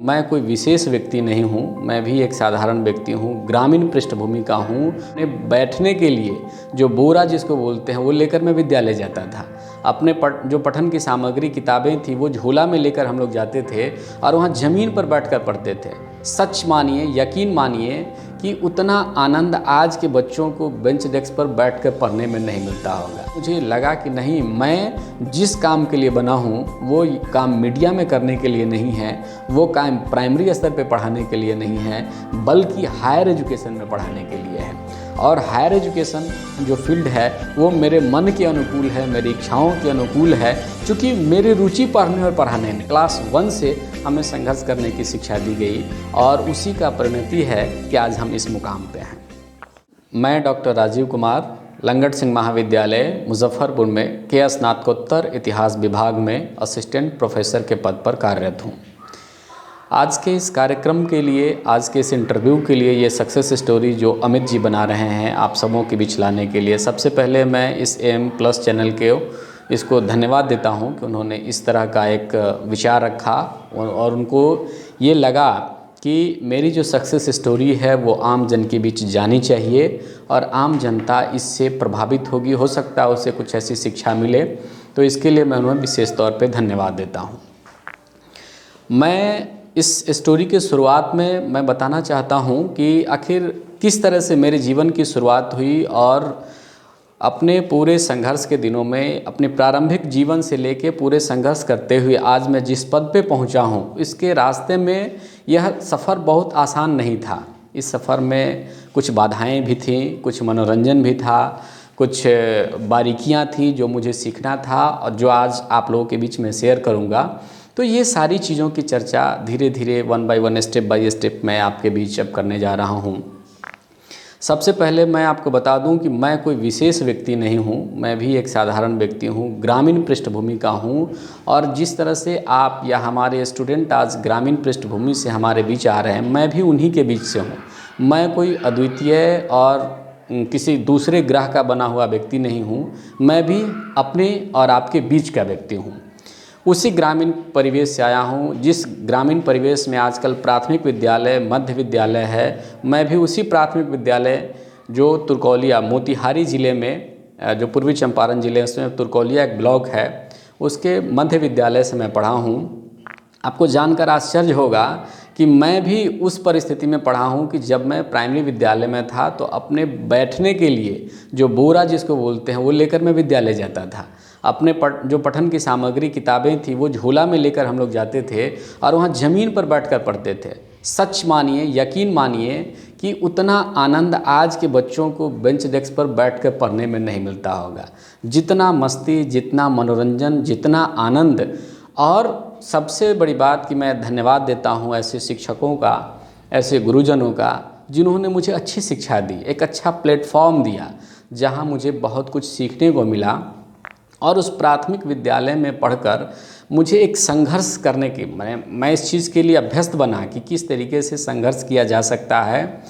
मैं कोई विशेष व्यक्ति नहीं हूँ, मैं भी एक साधारण व्यक्ति हूँ। ग्रामीण पृष्ठभूमि का हूँ। अपने बैठने के लिए जो बोरा जिसको बोलते हैं वो लेकर मैं विद्यालय जाता था। अपने जो पठन की सामग्री किताबें थी वो झोला में लेकर हम लोग जाते थे और वहाँ ज़मीन पर बैठकर पढ़ते थे। सच मानिए, यकीन मानिए कि उतना आनंद आज के बच्चों को बेंच डेस्क पर बैठकर पढ़ने में नहीं मिलता होगा। मुझे लगा कि नहीं, मैं जिस काम के लिए बना हूँ वो काम मीडिया में करने के लिए नहीं है, वो काम प्राइमरी स्तर पे पढ़ाने के लिए नहीं है, बल्कि हायर एजुकेशन में पढ़ाने के लिए है। और हायर एजुकेशन जो फील्ड है वो मेरे मन के अनुकूल है, मेरी इच्छाओं के अनुकूल है, क्योंकि मेरी रुचि पढ़ने और पढ़ाने में। क्लास 1 से हमें संघर्ष करने की शिक्षा दी गई और उसी का परिणति है कि आज हम इस मुकाम पे हैं। मैं डॉक्टर राजीव कुमार लंगट सिंह महाविद्यालय मुजफ्फरपुर में के स्नातकोत्तर इतिहास विभाग में असिस्टेंट प्रोफेसर के पद पर कार्यरत हूँ। आज के इस कार्यक्रम के लिए, आज के इस इंटरव्यू के लिए, ये सक्सेस स्टोरी जो अमित जी बना रहे हैं आप सबों के बीच लाने के लिए, सबसे पहले मैं इस AM+ चैनल के इसको धन्यवाद देता हूं कि उन्होंने इस तरह का एक विचार रखा और उनको ये लगा कि मेरी जो सक्सेस स्टोरी है वो आम जन के बीच जानी चाहिए और आम जनता इससे प्रभावित होगी, हो सकता है उसे कुछ ऐसी शिक्षा मिले। तो इसके लिए मैं उन्हें विशेष तौर पे धन्यवाद देता हूँ। मैं इस स्टोरी के शुरुआत में मैं बताना चाहता हूँ कि आखिर किस तरह से मेरे जीवन की शुरुआत हुई और अपने पूरे संघर्ष के दिनों में, अपने प्रारंभिक जीवन से लेके पूरे संघर्ष करते हुए आज मैं जिस पद पे पहुँचा हूँ, इसके रास्ते में यह सफ़र बहुत आसान नहीं था। इस सफ़र में कुछ बाधाएं भी थीं, कुछ मनोरंजन भी था, कुछ बारीकियाँ थीं जो मुझे सीखना था और जो आज आप लोगों के बीच में शेयर करूँगा। तो ये सारी चीज़ों की चर्चा धीरे धीरे 1 by 1 स्टेप बाय स्टेप मैं आपके बीच अब करने जा रहा हूँ। सबसे पहले मैं आपको बता दूं कि मैं कोई विशेष व्यक्ति नहीं हूं, मैं भी एक साधारण व्यक्ति हूं, ग्रामीण पृष्ठभूमि का हूं। और जिस तरह से आप या हमारे स्टूडेंट आज ग्रामीण पृष्ठभूमि से हमारे बीच आ रहे हैं, मैं भी उन्हीं के बीच से हूं। मैं कोई अद्वितीय और किसी दूसरे ग्रह का बना हुआ व्यक्ति नहीं हूं, मैं भी अपने और आपके बीच का व्यक्ति हूं। उसी ग्रामीण परिवेश से आया हूँ जिस ग्रामीण परिवेश में आजकल प्राथमिक विद्यालय, मध्य विद्यालय है। मैं भी उसी प्राथमिक विद्यालय जो तुरकौलिया मोतिहारी ज़िले में, जो पूर्वी चंपारण ज़िले में तुरकौलिया एक ब्लॉक है, उसके मध्य विद्यालय से मैं पढ़ा हूँ। आपको जानकर आश्चर्य होगा कि मैं भी उस परिस्थिति में पढ़ा हूँ कि जब मैं प्राइमरी विद्यालय में था तो अपने बैठने के लिए जो बोरा जिसको बोलते हैं वो लेकर मैं विद्यालय जाता था। अपने जो पठन की सामग्री किताबें थी वो झोला में लेकर हम लोग जाते थे और वहाँ ज़मीन पर बैठकर पढ़ते थे। सच मानिए, यकीन मानिए कि उतना आनंद आज के बच्चों को बेंच डेस्क पर बैठकर पढ़ने में नहीं मिलता होगा। जितना मस्ती, जितना मनोरंजन, जितना आनंद। और सबसे बड़ी बात कि मैं धन्यवाद देता हूँ ऐसे शिक्षकों का, ऐसे गुरुजनों का जिन्होंने मुझे अच्छी शिक्षा दी, एक अच्छा प्लेटफॉर्म दिया जहाँ मुझे बहुत कुछ सीखने को मिला। और उस प्राथमिक विद्यालय में पढ़कर मुझे एक संघर्ष करने की, मैं इस चीज़ के लिए अभ्यस्त बना कि किस तरीके से संघर्ष किया जा सकता है।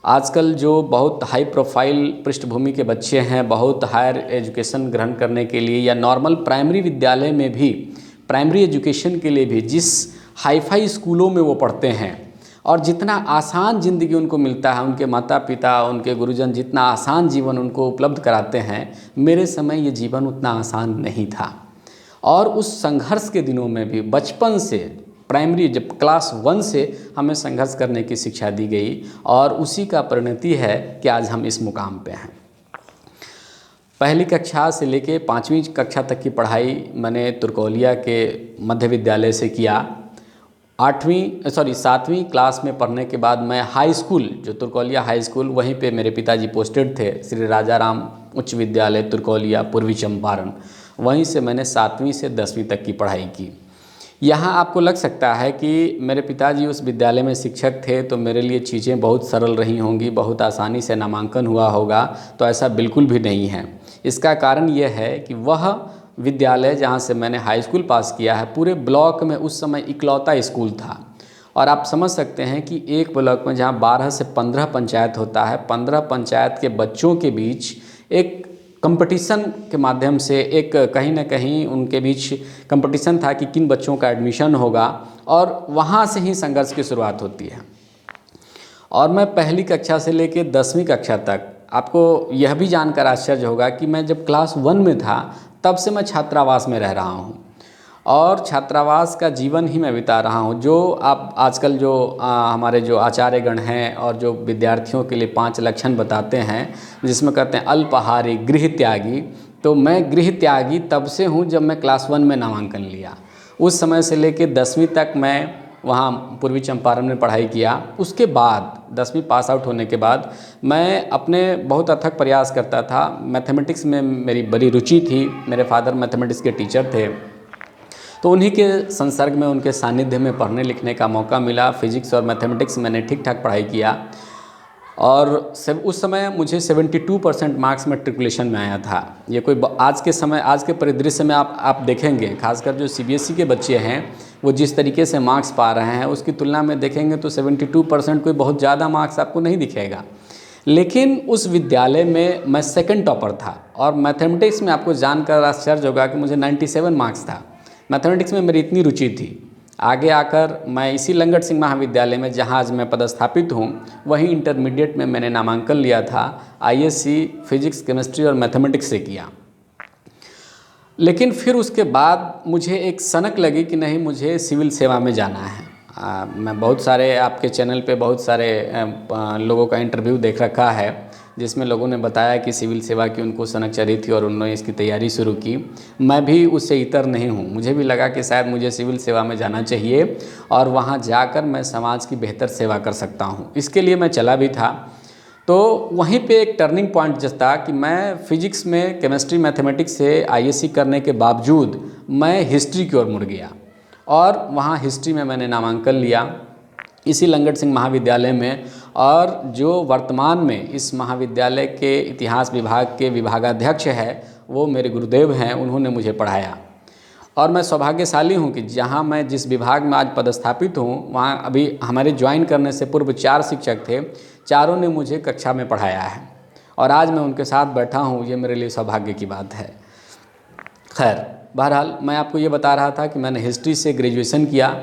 आजकल जो बहुत हाई प्रोफाइल पृष्ठभूमि के बच्चे हैं, बहुत हायर एजुकेशन ग्रहण करने के लिए या नॉर्मल प्राइमरी विद्यालय में भी, प्राइमरी एजुकेशन के लिए भी जिस हाई-फाई स्कूलों में वो पढ़ते हैं और जितना आसान ज़िंदगी उनको मिलता है, उनके माता पिता, उनके गुरुजन जितना आसान जीवन उनको उपलब्ध कराते हैं, मेरे समय ये जीवन उतना आसान नहीं था। और उस संघर्ष के दिनों में भी बचपन से, प्राइमरी जब क्लास 1 से हमें संघर्ष करने की शिक्षा दी गई और उसी का परिणति है कि आज हम इस मुकाम पे हैं। पहली कक्षा से लेके 5वीं कक्षा तक की पढ़ाई मैंने तुरकौलिया के मध्य विद्यालय से किया। 7वीं क्लास में पढ़ने के बाद मैं हाई स्कूल, जो तुरकौलिया हाई स्कूल, वहीं पे मेरे पिताजी पोस्टेड थे, श्री राजाराम उच्च विद्यालय तुरकौलिया पूर्वी चंपारण। वहीं से मैंने 7वीं से 10वीं तक की पढ़ाई की। यहाँ आपको लग सकता है कि मेरे पिताजी उस विद्यालय में शिक्षक थे तो मेरे लिए चीज़ें बहुत सरल रही होंगी, बहुत आसानी से नामांकन हुआ होगा, तो ऐसा बिल्कुल भी नहीं है। इसका कारण यह है कि वह विद्यालय जहाँ से मैंने हाई स्कूल पास किया है, पूरे ब्लॉक में उस समय इकलौता स्कूल था। और आप समझ सकते हैं कि एक ब्लॉक में जहाँ 12 से 15 पंचायत होता है, 15 पंचायत के बच्चों के बीच एक कंपटीशन के माध्यम से एक कहीं न कहीं उनके बीच कंपटीशन था कि किन बच्चों का एडमिशन होगा, और वहाँ से ही संघर्ष की शुरुआत होती है। और मैं पहली कक्षा से लेकर 10वीं कक्षा तक, आपको यह भी जानकर आश्चर्य होगा कि मैं जब क्लास 1 में था तब से मैं छात्रावास में रह रहा हूँ, और छात्रावास का जीवन ही मैं बिता रहा हूँ। जो आप आजकल जो हमारे जो आचार्यगण हैं और जो विद्यार्थियों के लिए 5 लक्षण बताते हैं, जिसमें कहते हैं अल्पाहारी, गृह त्यागी, तो मैं गृह त्यागी तब से हूँ जब मैं क्लास 1 में नामांकन लिया। उस समय से लेकर 10वीं तक मैं वहाँ पूर्वी चंपारण में पढ़ाई किया। उसके बाद 10वीं पास आउट होने के बाद मैं अपने बहुत अथक प्रयास करता था। मैथमेटिक्स में मेरी बड़ी रुचि थी, मेरे फादर मैथमेटिक्स के टीचर थे, तो उन्हीं के संसर्ग में, उनके सानिध्य में पढ़ने लिखने का मौका मिला। फिजिक्स और मैथमेटिक्स मैंने ठीक ठाक पढ़ाई किया, और उस समय मुझे 72% मार्क्स मैट्रिकुलेशन में आया था। ये कोई आज के समय, आज के परिदृश्य में आप देखेंगे, खासकर जो सीबीएसई के बच्चे हैं वो जिस तरीके से मार्क्स पा रहे हैं उसकी तुलना में देखेंगे तो 72% कोई बहुत ज़्यादा मार्क्स आपको नहीं दिखेगा। लेकिन उस विद्यालय में मैं सेकंड टॉपर था, और मैथमेटिक्स में आपको जानकर आश्चर्य होगा कि मुझे 97 मार्क्स था। मैथमेटिक्स में मेरी इतनी रुचि थी। आगे आकर मैं इसी लंगट सिंह महाविद्यालय में, जहाँ आज मैं पदस्थापित हूँ, वहीं इंटरमीडिएट में मैंने नामांकन लिया था। आईएससी फिजिक्स, केमिस्ट्री और मैथमेटिक्स से किया। लेकिन फिर उसके बाद मुझे एक सनक लगी कि नहीं, मुझे सिविल सेवा में जाना है। मैं बहुत सारे आपके चैनल पे बहुत सारे लोगों का इंटरव्यू देख रखा है, जिसमें लोगों ने बताया कि सिविल सेवा की उनको सनक चढ़ी थी और उन्होंने इसकी तैयारी शुरू की। मैं भी उससे इतर नहीं हूँ। मुझे भी लगा कि शायद मुझे सिविल सेवा में जाना चाहिए और वहाँ जाकर मैं समाज की बेहतर सेवा कर सकता हूँ। इसके लिए मैं चला भी था। तो वहीं पे एक टर्निंग पॉइंट जब था कि मैं फिजिक्स में, केमिस्ट्री, मैथमेटिक्स से आईएससी करने के बावजूद मैं हिस्ट्री की ओर मुड़ गया, और वहाँ हिस्ट्री में मैंने नामांकन लिया इसी लंगट सिंह महाविद्यालय में। और जो वर्तमान में इस महाविद्यालय के इतिहास विभाग के विभागाध्यक्ष है वो मेरे गुरुदेव हैं, उन्होंने मुझे पढ़ाया। और मैं सौभाग्यशाली हूँ कि जहाँ मैं जिस विभाग में आज पदस्थापित हूँ, वहाँ अभी हमारे ज्वाइन करने से पूर्व 4 शिक्षक थे, चारों ने मुझे कक्षा में पढ़ाया है, और आज मैं उनके साथ बैठा हूँ। ये मेरे लिए सौभाग्य की बात है। खैर, बहरहाल मैं आपको ये बता रहा था कि मैंने हिस्ट्री से ग्रेजुएशन किया।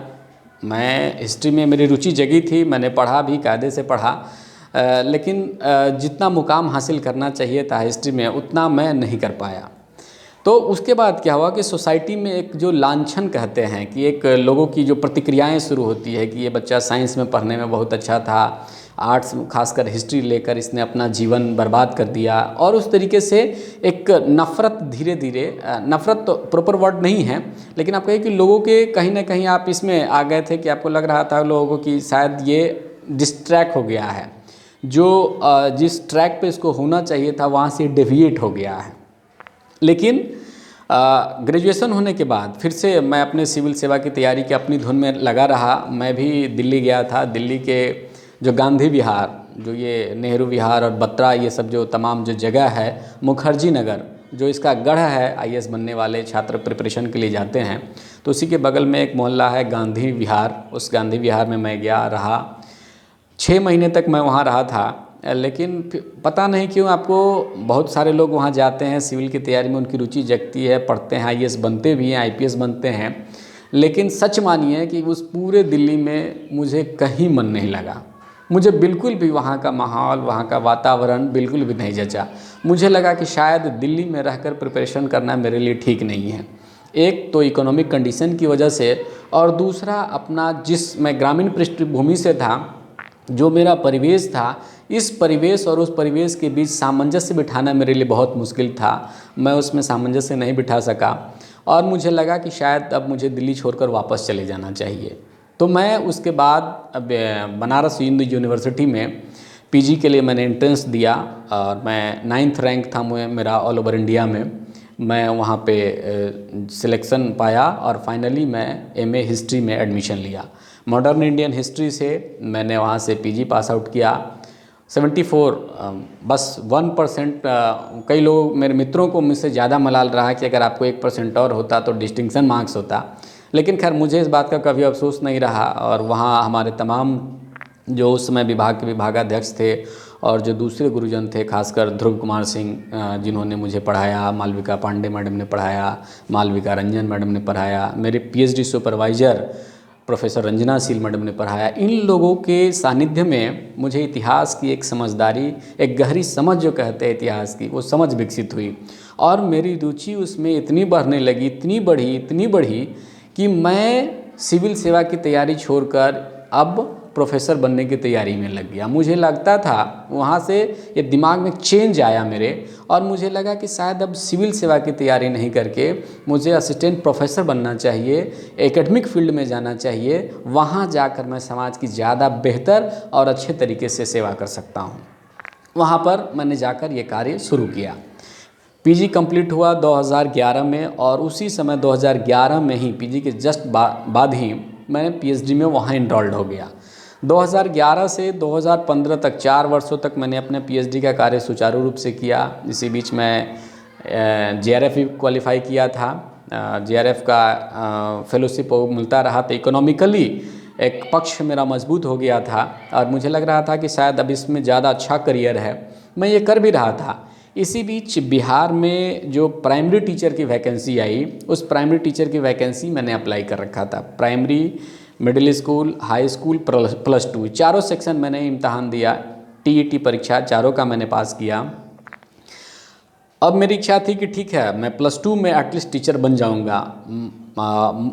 मैं हिस्ट्री में मेरी रुचि जगी थी, मैंने पढ़ा भी, कायदे से पढ़ा, लेकिन जितना मुकाम हासिल करना चाहिए था हिस्ट्री में उतना मैं नहीं कर पाया। तो उसके बाद क्या हुआ कि सोसाइटी में एक जो लांछन कहते हैं कि एक लोगों की जो प्रतिक्रियाएं शुरू होती है कि ये बच्चा साइंस में पढ़ने में बहुत अच्छा था, आर्ट्स खासकर हिस्ट्री लेकर इसने अपना जीवन बर्बाद कर दिया, और उस तरीके से एक नफ़रत धीरे धीरे, नफ़रत तो प्रॉपर वर्ड नहीं है, लेकिन आप कहें कि लोगों के कहीं ना कहीं आप इसमें आ गए थे कि आपको लग रहा था लोगों को कि शायद ये डिस्ट्रैक्ट हो गया है, जो जिस ट्रैक पे इसको होना चाहिए था वहाँ से डेविएट हो गया है। लेकिन ग्रेजुएशन होने के बाद फिर से मैं अपने सिविल सेवा की तैयारी की अपनी धुन में लगा रहा। मैं भी दिल्ली गया था। दिल्ली के जो गांधी विहार, जो ये नेहरू विहार और बत्रा, ये सब जो तमाम जो जगह है, मुखर्जी नगर जो इसका गढ़ है, आईएएस बनने वाले छात्र प्रिपरेशन के लिए जाते हैं, तो उसी के बगल में एक मोहल्ला है गांधी विहार। उस गांधी विहार में मैं गया, रहा 6 महीने तक मैं वहाँ रहा था। लेकिन पता नहीं क्यों आपको बहुत सारे लोग वहाँ जाते हैं, सिविल की तैयारी में उनकी रुचि जगती है, पढ़ते हैं, आईएएस बनते भी हैं, आईपीएस बनते हैं, लेकिन सच मानिए कि उस पूरे दिल्ली में मुझे कहीं मन नहीं लगा। मुझे बिल्कुल भी वहाँ का माहौल, वहाँ का वातावरण बिल्कुल भी नहीं जचा। मुझे लगा कि शायद दिल्ली में रहकर प्रिपरेशन करना मेरे लिए ठीक नहीं है। एक तो इकोनॉमिक कंडीशन की वजह से, और दूसरा अपना जिस मैं ग्रामीण पृष्ठभूमि से था, जो मेरा परिवेश था, इस परिवेश और उस परिवेश के बीच सामंजस्य बिठाना मेरे लिए बहुत मुश्किल था। मैं उसमें सामंजस्य नहीं बिठा सका, और मुझे लगा कि शायद अब मुझे दिल्ली छोड़कर वापस चले जाना चाहिए। तो मैं उसके बाद अब बनारस हिंदू यूनिवर्सिटी में पीजी के लिए मैंने एंट्रेंस दिया, और मैं 9th रैंक था मेरा ऑल ओवर इंडिया में। मैं वहाँ पे सिलेक्शन पाया, और फाइनली मैं एमए हिस्ट्री में एडमिशन लिया। मॉडर्न इंडियन हिस्ट्री से मैंने वहाँ से पीजी पास आउट किया। 74, बस 1%। कई लोग, मेरे मित्रों को मुझसे ज़्यादा मलाल रहा कि अगर आपको 1% और होता तो डिस्टिंक्शन मार्क्स होता, लेकिन खैर मुझे इस बात का कभी अफसोस नहीं रहा। और वहाँ हमारे तमाम जो उस समय विभाग के विभागाध्यक्ष थे, और जो दूसरे गुरुजन थे खासकर ध्रुव कुमार सिंह जिन्होंने मुझे पढ़ाया, मालविका पांडे मैडम ने पढ़ाया, मालविका रंजन मैडम ने पढ़ाया, मेरे पीएचडी सुपरवाइज़र प्रोफेसर रंजना शील मैडम ने पढ़ाया। इन लोगों के सानिध्य में मुझे इतिहास की एक समझदारी, एक गहरी समझ जो कहते हैं इतिहास की, वो समझ विकसित हुई और मेरी रुचि उसमें इतनी बढ़ने लगी, इतनी बढ़ी कि मैं सिविल सेवा की तैयारी छोड़कर अब प्रोफेसर बनने की तैयारी में लग गया। मुझे लगता था वहाँ से ये दिमाग में चेंज आया मेरे, और मुझे लगा कि शायद अब सिविल सेवा की तैयारी नहीं करके मुझे असिस्टेंट प्रोफेसर बनना चाहिए, एकेडमिक फील्ड में जाना चाहिए। वहाँ जाकर मैं समाज की ज़्यादा बेहतर और अच्छे तरीके से सेवा कर सकता हूँ। वहाँ पर मैंने जाकर ये कार्य शुरू किया। पीजी कंप्लीट हुआ 2011 में, और उसी समय 2011 में ही पीजी के जस्ट बाद ही मैं पीएचडी में वहाँ इनरोल्ड हो गया। 2011 से 2015 तक 4 वर्षों तक मैंने अपने पीएचडी का कार्य सुचारू रूप से किया। इसी बीच मैं जेआरएफ भी क्वालिफाई किया था। जेआरएफ का फेलोशिप मिलता रहा, तो इकोनॉमिकली एक पक्ष मेरा मजबूत हो गया था और मुझे लग रहा था कि शायद अब इसमें ज़्यादा अच्छा करियर है। मैं ये कर भी रहा था। इसी बीच बिहार में जो प्राइमरी टीचर की वैकेंसी आई, उस प्राइमरी टीचर की वैकेंसी मैंने अप्लाई कर रखा था। Primary, middle school, high school, +2 चारों सेक्शन मैंने इम्तहान दिया। टीईटी परीक्षा चारों का मैंने पास किया। अब मेरी इच्छा थी कि ठीक है, मैं +2 में एटलीस्ट टीचर बन जाऊंगा।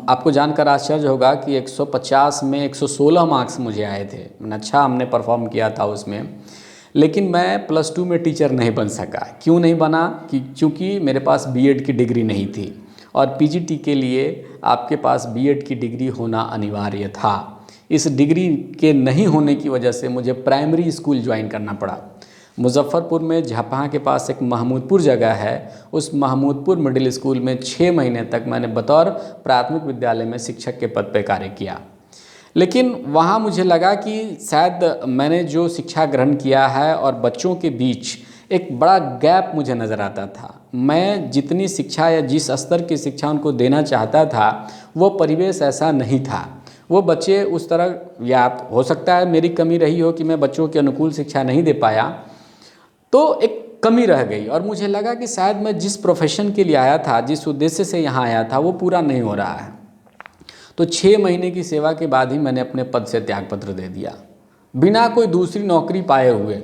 आपको जानकर आश्चर्य होगा कि 150 में 116 मार्क्स मुझे आए थे। अच्छा हमने परफॉर्म किया था उसमें, लेकिन मैं +2 में टीचर नहीं बन सका। क्यों नहीं बना? क्योंकि मेरे पास बीएड की डिग्री नहीं थी, और पीजीटी के लिए आपके पास बीएड की डिग्री होना अनिवार्य था। इस डिग्री के नहीं होने की वजह से मुझे प्राइमरी स्कूल ज्वाइन करना पड़ा। मुजफ्फरपुर में झापहा के पास एक महमूदपुर जगह है, उस महमूदपुर मिडिल स्कूल में 6 महीने तक मैंने बतौर प्राथमिक विद्यालय में शिक्षक के पद पर कार्य किया। लेकिन वहाँ मुझे लगा कि शायद मैंने जो शिक्षा ग्रहण किया है और बच्चों के बीच एक बड़ा गैप मुझे नज़र आता था। मैं जितनी शिक्षा या जिस स्तर की शिक्षा उनको देना चाहता था, वो परिवेश ऐसा नहीं था। वो बच्चे उस तरह, या हो सकता है मेरी कमी रही हो कि मैं बच्चों के अनुकूल शिक्षा नहीं दे पाया, तो एक कमी रह गई। और मुझे लगा कि शायद मैं जिस प्रोफेशन के लिए आया था, जिस उद्देश्य से यहाँ आया था, वो पूरा नहीं हो रहा है। तो 6 महीने की सेवा के बाद ही मैंने अपने पद से त्यागपत्र दे दिया, बिना कोई दूसरी नौकरी पाए हुए।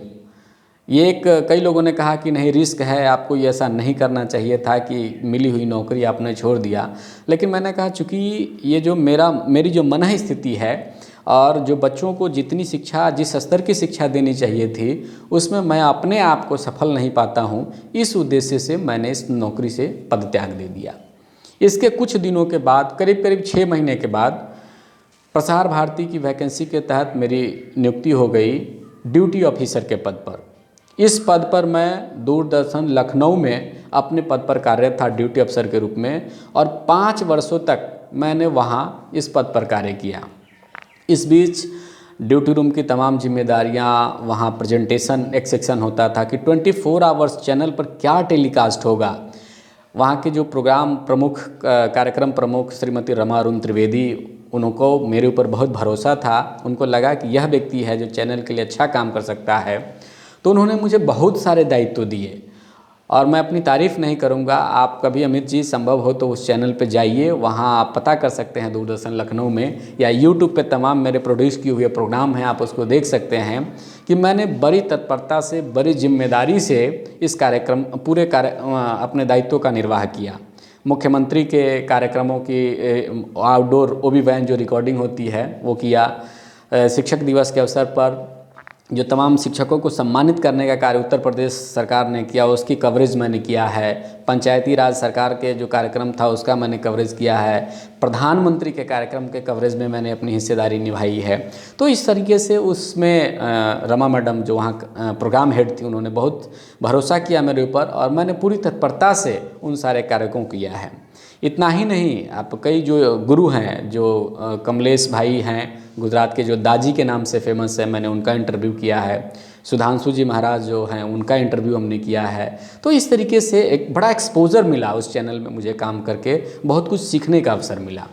ये एक, कई लोगों ने कहा कि नहीं रिस्क है, आपको ये ऐसा नहीं करना चाहिए था कि मिली हुई नौकरी आपने छोड़ दिया। लेकिन मैंने कहा चूँकि ये जो मेरी जो मनः स्थिति है और जो बच्चों को जितनी शिक्षा, जिस स्तर की शिक्षा देनी चाहिए थी, उसमें मैं अपने आप को सफल नहीं पाता हूँ। इस उद्देश्य से मैंने इस नौकरी से पद त्याग दे दिया। इसके कुछ दिनों के बाद, करीब 6 महीने के बाद, प्रसार भारती की वैकेंसी के तहत मेरी नियुक्ति हो गई ड्यूटी ऑफिसर के पद पर। इस पद पर मैं दूरदर्शन लखनऊ में अपने पद पर कार्यरत था ड्यूटी अफसर के रूप में, और 5 वर्षों तक मैंने वहाँ इस पद पर कार्य किया। इस बीच ड्यूटी रूम की तमाम जिम्मेदारियाँ, वहाँ प्रेजेंटेशन एक सेक्शन होता था कि 24 आवर्स चैनल पर क्या टेलीकास्ट होगा। वहाँ के जो प्रोग्राम प्रमुख, कार्यक्रम प्रमुख श्रीमती रमा अरुण त्रिवेदी, उनको मेरे ऊपर बहुत भरोसा था। उनको लगा कि यह व्यक्ति है जो चैनल के लिए अच्छा काम कर सकता है, तो उन्होंने मुझे बहुत सारे दायित्व दिए। और मैं अपनी तारीफ़ नहीं करूँगा, आप कभी अमित जी संभव हो तो उस चैनल पे जाइए, वहाँ आप पता कर सकते हैं दूरदर्शन लखनऊ में, या यूट्यूब पे तमाम मेरे प्रोड्यूस किए हुए प्रोग्राम हैं, आप उसको देख सकते हैं कि मैंने बड़ी तत्परता से, बड़ी जिम्मेदारी से इस कार्यक्रम अपने दायित्वों का निर्वाह किया। मुख्यमंत्री के कार्यक्रमों की आउटडोर ओबी वैन जो रिकॉर्डिंग होती है वो किया। शिक्षक दिवस के अवसर पर जो तमाम शिक्षकों को सम्मानित करने का कार्य उत्तर प्रदेश सरकार ने किया, उसकी कवरेज मैंने किया है। पंचायती राज सरकार के जो कार्यक्रम था उसका मैंने कवरेज किया है। प्रधानमंत्री के कार्यक्रम के कवरेज में मैंने अपनी हिस्सेदारी निभाई है। तो इस तरीके से उसमें रमा मैडम जो वहाँ प्रोग्राम हेड थी, उन्होंने बहुत भरोसा किया मेरे ऊपर, और मैंने पूरी तत्परता से उन सारे कार्यों को किया है। इतना ही नहीं, आप कई जो गुरु हैं, जो कमलेश भाई हैं गुजरात के, जो दाजी के नाम से फेमस है, मैंने उनका इंटरव्यू किया है। सुधांशु जी महाराज जो हैं, उनका इंटरव्यू हमने किया है। तो इस तरीके से एक बड़ा एक्सपोजर मिला उस चैनल में मुझे काम करके, बहुत कुछ सीखने का अवसर मिला।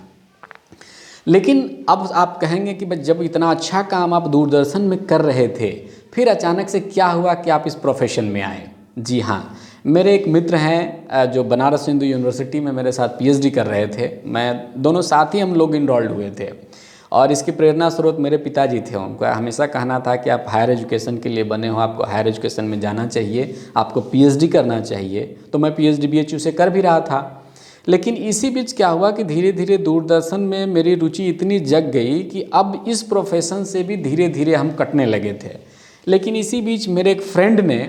लेकिन अब आप कहेंगे कि भाई जब इतना अच्छा काम आप दूरदर्शन में कर रहे थे, फिर अचानक से क्या हुआ कि आप इस प्रोफेशन में आए? जी हाँ, मेरे एक मित्र हैं जो बनारस हिंदू यूनिवर्सिटी में मेरे साथ पीएचडी कर रहे थे। मैं दोनों साथ ही हम लोग इनरोल्ड हुए थे और इसकी प्रेरणा स्रोत मेरे पिताजी थे। उनका हमेशा कहना था कि आप हायर एजुकेशन के लिए बने हो, आपको हायर एजुकेशन में जाना चाहिए, आपको पीएचडी करना चाहिए। तो मैं पीएचडी बीएचयू से कर भी रहा था। लेकिन इसी बीच क्या हुआ कि धीरे धीरे दूरदर्शन में मेरी रुचि इतनी जग गई कि अब इस प्रोफेशन से भी धीरे धीरे हम कटने लगे थे। लेकिन इसी बीच मेरे एक फ्रेंड ने,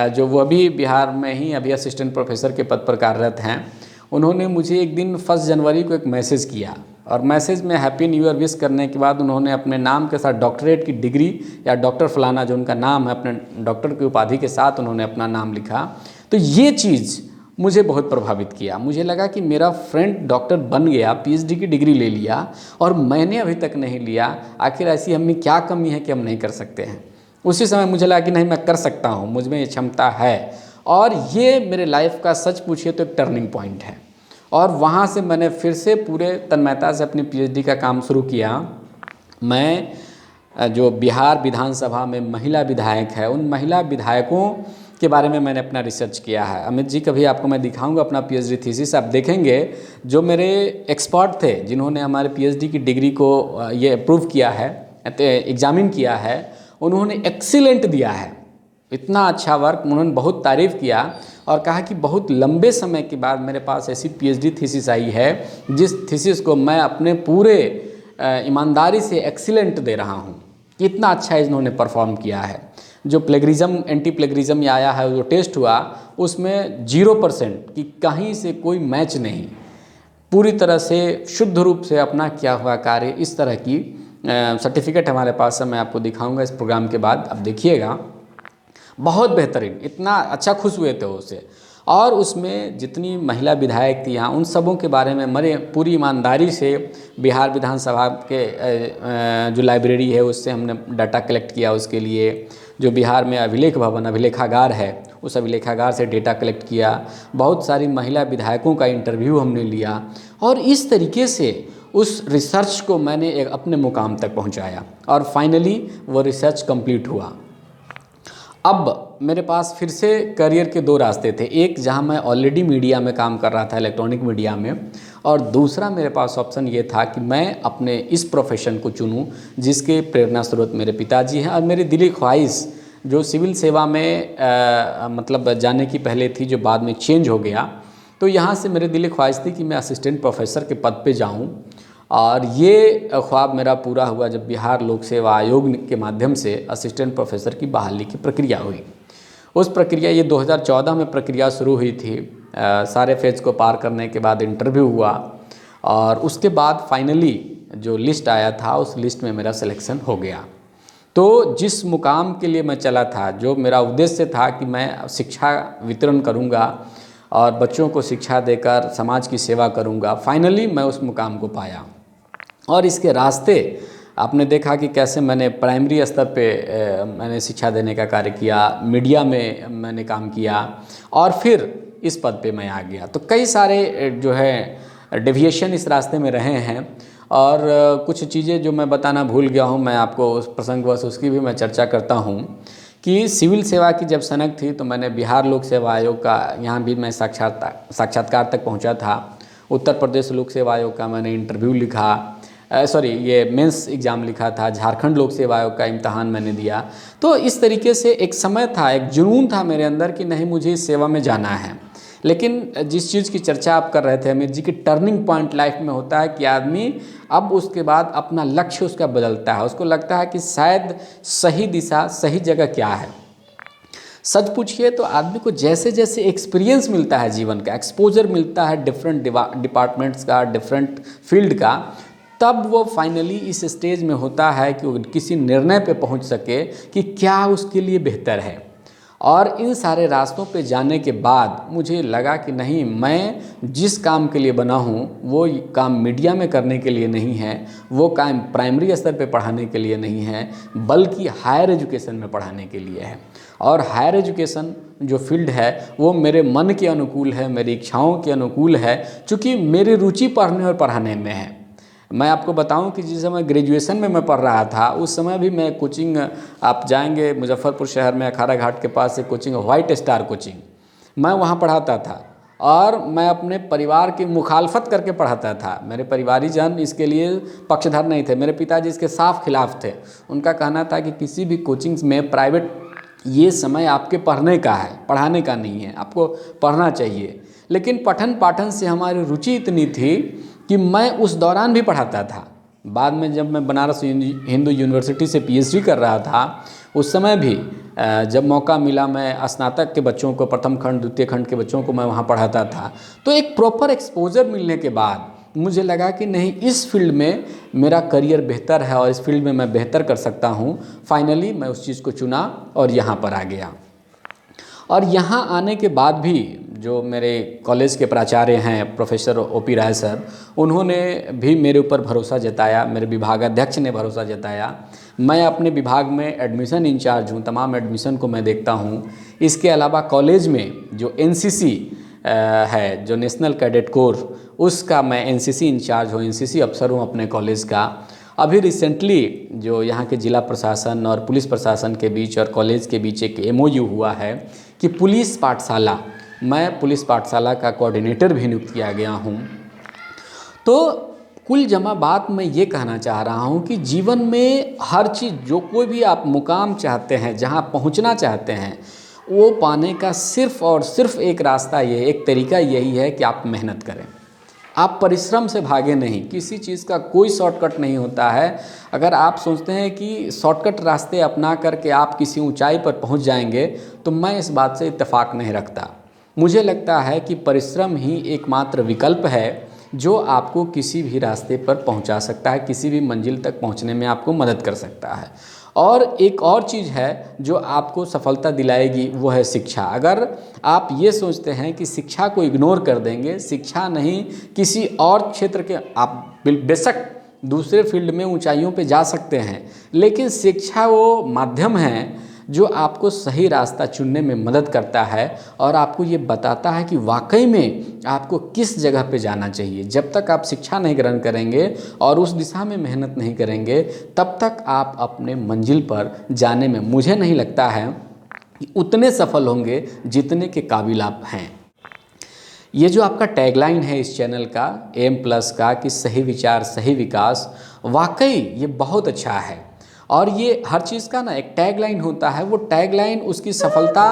जो वो अभी बिहार में ही अभी असिस्टेंट प्रोफेसर के पद पर कार्यरत हैं, उन्होंने मुझे एक दिन 1 जनवरी को एक मैसेज किया और मैसेज में हैप्पी न्यू ईयर विश करने के बाद उन्होंने अपने नाम के साथ डॉक्टरेट की डिग्री या डॉक्टर फलाना जो उनका नाम है, अपने डॉक्टर की उपाधि के साथ उन्होंने अपना नाम लिखा। तो ये चीज़ मुझे बहुत प्रभावित किया। मुझे लगा कि मेरा फ्रेंड डॉक्टर बन गया, पीएचडी की डिग्री ले लिया और मैंने अभी तक नहीं लिया। आखिर ऐसी हम में क्या कमी है कि हम नहीं कर सकते हैं? उसी समय मुझे लगा कि नहीं, मैं कर सकता हूँ, मुझ में ये क्षमता है। और ये मेरे लाइफ का सच पूछिए तो एक टर्निंग पॉइंट है। और वहाँ से मैंने फिर से पूरे तन्मयता से अपनी पीएचडी का काम शुरू किया। मैं जो बिहार विधानसभा में महिला विधायक है, उन महिला विधायकों के बारे में मैंने अपना रिसर्च किया है। अमित जी, कभी आपको मैं दिखाऊंगा अपना पीएचडी थीसिस। आप देखेंगे जो मेरे एक्सपर्ट थे जिन्होंने हमारे पीएचडी की डिग्री को ये अप्रूव किया है, एग्जामिन किया है, उन्होंने एक्सीलेंट दिया है। इतना अच्छा वर्क, उन्होंने बहुत तारीफ़ किया और कहा कि बहुत लंबे समय के बाद मेरे पास ऐसी पीएचडी थीसिस आई है जिस थीसिस को मैं अपने पूरे ईमानदारी से एक्सीलेंट दे रहा हूँ। इतना अच्छा इन्होंने परफॉर्म किया है। जो प्लेगरिज्म, एंटी प्लेगरिज्म आया है, जो टेस्ट हुआ उसमें 0% कि कहीं से कोई मैच नहीं, पूरी तरह से शुद्ध रूप से अपना किया हुआ कार्य, इस तरह की सर्टिफिकेट हमारे पास है। मैं आपको दिखाऊंगा इस प्रोग्राम के बाद, आप देखिएगा। बहुत बेहतरीन, इतना अच्छा खुश हुए थे उससे। और उसमें जितनी महिला विधायक थी यहाँ, उन सबों के बारे में मैंने पूरी ईमानदारी से बिहार विधानसभा के जो लाइब्रेरी है उससे हमने डाटा कलेक्ट किया। उसके लिए जो बिहार में अभिलेख भवन, अभिलेखागार है, उस अभिलेखागार से डेटा कलेक्ट किया। बहुत सारी महिला विधायकों का इंटरव्यू हमने लिया और इस तरीके से उस रिसर्च को मैंने एक अपने मुकाम तक पहुंचाया और फाइनली वो रिसर्च कंप्लीट हुआ। अब मेरे पास फिर से करियर के 2 रास्ते थे। एक जहां मैं ऑलरेडी मीडिया में काम कर रहा था, इलेक्ट्रॉनिक मीडिया में, और दूसरा मेरे पास ऑप्शन ये था कि मैं अपने इस प्रोफेशन को चुनूं जिसके प्रेरणा स्रोत मेरे पिताजी हैं और मेरी दिली ख्वाहिश जो सिविल सेवा में मतलब जाने की पहले थी, जो बाद में चेंज हो गया। तो यहाँ से मेरी दिली ख्वाहिश थी कि मैं असिस्टेंट प्रोफेसर के पद पे जाऊँ और ये ख्वाब मेरा पूरा हुआ जब बिहार लोक सेवा आयोग के माध्यम से असिस्टेंट प्रोफेसर की बहाली की प्रक्रिया हुई। उस प्रक्रिया, ये 2014 में प्रक्रिया शुरू हुई थी। सारे फेज को पार करने के बाद इंटरव्यू हुआ और उसके बाद फाइनली जो लिस्ट आया था उस लिस्ट में मेरा सिलेक्शन हो गया। तो जिस मुकाम के लिए मैं चला था, जो मेरा उद्देश्य था कि मैं शिक्षा वितरण करूंगा और बच्चों को शिक्षा देकर समाज की सेवा करूंगा, फाइनली मैं उस मुकाम को पाया। और इसके रास्ते आपने देखा कि कैसे मैंने प्राइमरी स्तर पे मैंने शिक्षा देने का कार्य किया, मीडिया में मैंने काम किया और फिर इस पद पे मैं आ गया। तो कई सारे जो है डेविएशन इस रास्ते में रहे हैं और कुछ चीज़ें जो मैं बताना भूल गया हूँ, मैं आपको उस प्रसंगवश उसकी भी मैं चर्चा करता हूँ कि सिविल सेवा की जब सनक थी तो मैंने बिहार लोक सेवा आयोग का, यहाँ भी मैं साक्षात्कार तक पहुँचा था। उत्तर प्रदेश लोक सेवा आयोग का मैंने इंटरव्यू लिखा, ये मेंस एग्ज़ाम लिखा था। झारखंड लोक सेवा आयोग का इम्तहान मैंने दिया। तो इस तरीके से एक समय था, एक जुनून था मेरे अंदर कि नहीं, मुझे इस सेवा में जाना है। लेकिन जिस चीज़ की चर्चा आप कर रहे थे अमित जी, की टर्निंग पॉइंट लाइफ में होता है कि आदमी अब उसके बाद अपना लक्ष्य उसका बदलता है। उसको लगता है कि शायद सही दिशा, सही जगह क्या है। सच पूछिए तो आदमी को जैसे जैसे एक्सपीरियंस मिलता है, जीवन का एक्सपोजर मिलता है डिफरेंट डिपार्टमेंट्स का, डिफरेंट फील्ड का, तब वो फाइनली इस स्टेज में होता है कि वो किसी निर्णय पे पहुंच सके कि क्या उसके लिए बेहतर है। और इन सारे रास्तों पे जाने के बाद मुझे लगा कि नहीं, मैं जिस काम के लिए बना हूँ वो काम मीडिया में करने के लिए नहीं है, वो काम प्राइमरी स्तर पे पढ़ाने के लिए नहीं है, बल्कि हायर एजुकेशन में पढ़ाने के लिए है। और हायर एजुकेशन जो फील्ड है वो मेरे मन के अनुकूल है, मेरी इच्छाओं के अनुकूल है, चूँकि मेरी रुचि पढ़ने और पढ़ाने में है। मैं आपको बताऊं कि जिस समय ग्रेजुएशन में मैं पढ़ रहा था उस समय भी मैं कोचिंग, आप जाएंगे मुजफ्फरपुर शहर में अखाड़ा घाट के पास एक कोचिंग व्हाइट स्टार कोचिंग, मैं वहाँ पढ़ाता था और मैं अपने परिवार की मुखालफत करके पढ़ाता था। मेरे परिवारीजन इसके लिए पक्षधर नहीं थे, मेरे पिताजी इसके साफ खिलाफ थे। उनका कहना था कि किसी भी कोचिंग में प्राइवेट, ये समय आपके पढ़ने का है, पढ़ाने का नहीं है, आपको पढ़ना चाहिए। लेकिन पठन पाठन से हमारी रुचि इतनी थी कि मैं उस दौरान भी पढ़ाता था। बाद में जब मैं बनारस हिंदू यूनिवर्सिटी से पीएचडी कर रहा था उस समय भी जब मौका मिला मैं स्नातक के बच्चों को, प्रथम खंड द्वितीय खंड के बच्चों को मैं वहाँ पढ़ाता था। तो एक प्रॉपर एक्सपोजर मिलने के बाद मुझे लगा कि नहीं, इस फील्ड में मेरा करियर बेहतर है और इस फील्ड में मैं बेहतर कर सकता हूँ। फाइनली मैं उस चीज़ को चुना और यहाँ पर आ गया। और यहाँ आने के बाद भी जो मेरे कॉलेज के प्राचार्य हैं प्रोफेसर ओपी राय सर, उन्होंने भी मेरे ऊपर भरोसा जताया, मेरे विभागाध्यक्ष ने भरोसा जताया। मैं अपने विभाग में एडमिशन इंचार्ज हूँ, तमाम एडमिशन को मैं देखता हूँ। इसके अलावा कॉलेज में जो एनसीसी है, जो नेशनल कैडेट कोर, उसका मैं एनसीसी इंचार्ज हूँ, एनसीसी अफसर हूँ अपने कॉलेज का। अभी रिसेंटली जो यहाँ के जिला प्रशासन और पुलिस प्रशासन के बीच और कॉलेज के बीच एक एमओयू हुआ है कि पुलिस पाठशाला, मैं पुलिस पाठशाला का कोऑर्डिनेटर भी नियुक्त किया गया हूँ। तो कुल जमा बात मैं ये कहना चाह रहा हूँ कि जीवन में हर चीज़, जो कोई भी आप मुकाम चाहते हैं, जहाँ पहुँचना चाहते हैं, वो पाने का सिर्फ़ और सिर्फ एक रास्ता ये, एक तरीका यही है कि आप मेहनत करें, आप परिश्रम से भागे नहीं। किसी चीज़ का कोई शॉर्टकट नहीं होता है। अगर आप सोचते हैं कि शॉर्टकट रास्ते अपना करके आप किसी ऊंचाई पर पहुंच जाएंगे, तो मैं इस बात से इत्तेफाक नहीं रखता। मुझे लगता है कि परिश्रम ही एकमात्र विकल्प है जो आपको किसी भी रास्ते पर पहुंचा सकता है, किसी भी मंजिल तक पहुंचने में आपको मदद कर सकता है। और एक और चीज़ है जो आपको सफलता दिलाएगी, वो है शिक्षा। अगर आप ये सोचते हैं कि शिक्षा को इग्नोर कर देंगे, शिक्षा नहीं किसी और क्षेत्र के, आप बेशक दूसरे फील्ड में ऊंचाइयों पे जा सकते हैं, लेकिन शिक्षा वो माध्यम है जो आपको सही रास्ता चुनने में मदद करता है और आपको ये बताता है कि वाकई में आपको किस जगह पे जाना चाहिए। जब तक आप शिक्षा नहीं ग्रहण करेंगे और उस दिशा में मेहनत नहीं करेंगे, तब तक आप अपने मंजिल पर जाने में, मुझे नहीं लगता है कि उतने सफल होंगे जितने के काबिल आप हैं। ये जो आपका टैगलाइन है इस चैनल का, AM+ का, कि सही विचार सही विकास, वाकई ये बहुत अच्छा है। और ये हर चीज़ का ना एक टैगलाइन होता है, वो टैगलाइन उसकी सफलता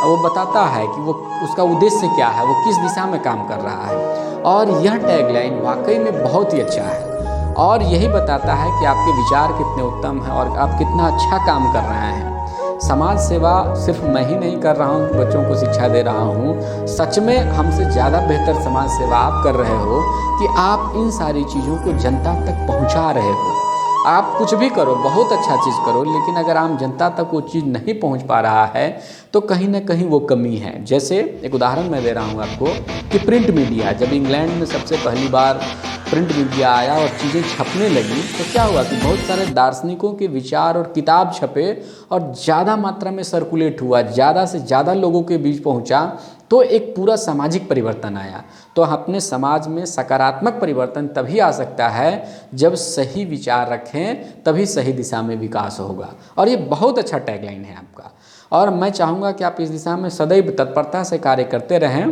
वो बताता है कि वो उसका उद्देश्य क्या है, वो किस दिशा में काम कर रहा है। और यह टैगलाइन वाकई में बहुत ही अच्छा है और यही बताता है कि आपके विचार कितने उत्तम हैं और आप कितना अच्छा काम कर रहे हैं। समाज सेवा सिर्फ मैं ही नहीं कर रहा हूँ, बच्चों को शिक्षा दे रहा हूँ, सच में हमसे ज़्यादा बेहतर समाज सेवा आप कर रहे हो कि आप इन सारी चीज़ों को जनता तक पहुँचा रहे हो। आप कुछ भी करो, बहुत अच्छा चीज़ करो, लेकिन अगर आम जनता तक वो चीज़ नहीं पहुंच पा रहा है तो कहीं ना कहीं वो कमी है। जैसे एक उदाहरण मैं दे रहा हूं आपको कि प्रिंट मीडिया, जब इंग्लैंड में सबसे पहली बार प्रिंट मीडिया आया और चीज़ें छपने लगी तो क्या हुआ कि बहुत सारे दार्शनिकों के विचार और किताब छपे और ज़्यादा मात्रा में सर्कुलेट हुआ, ज़्यादा से ज़्यादा लोगों के बीच पहुँचा, तो एक पूरा सामाजिक परिवर्तन आया। तो अपने समाज में सकारात्मक परिवर्तन तभी आ सकता है जब सही विचार रखें, तभी सही दिशा में विकास होगा। और ये बहुत अच्छा टैगलाइन है आपका और मैं चाहूँगा कि आप इस दिशा में सदैव तत्परता से कार्य करते रहें।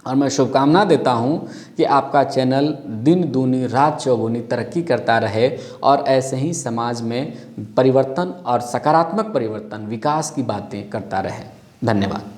और मैं शुभकामना देता हूं कि आपका चैनल दिन दूनी रात चौगुनी तरक्की करता रहे और ऐसे ही समाज में परिवर्तन और सकारात्मक परिवर्तन, विकास की बातें करता रहे। धन्यवाद।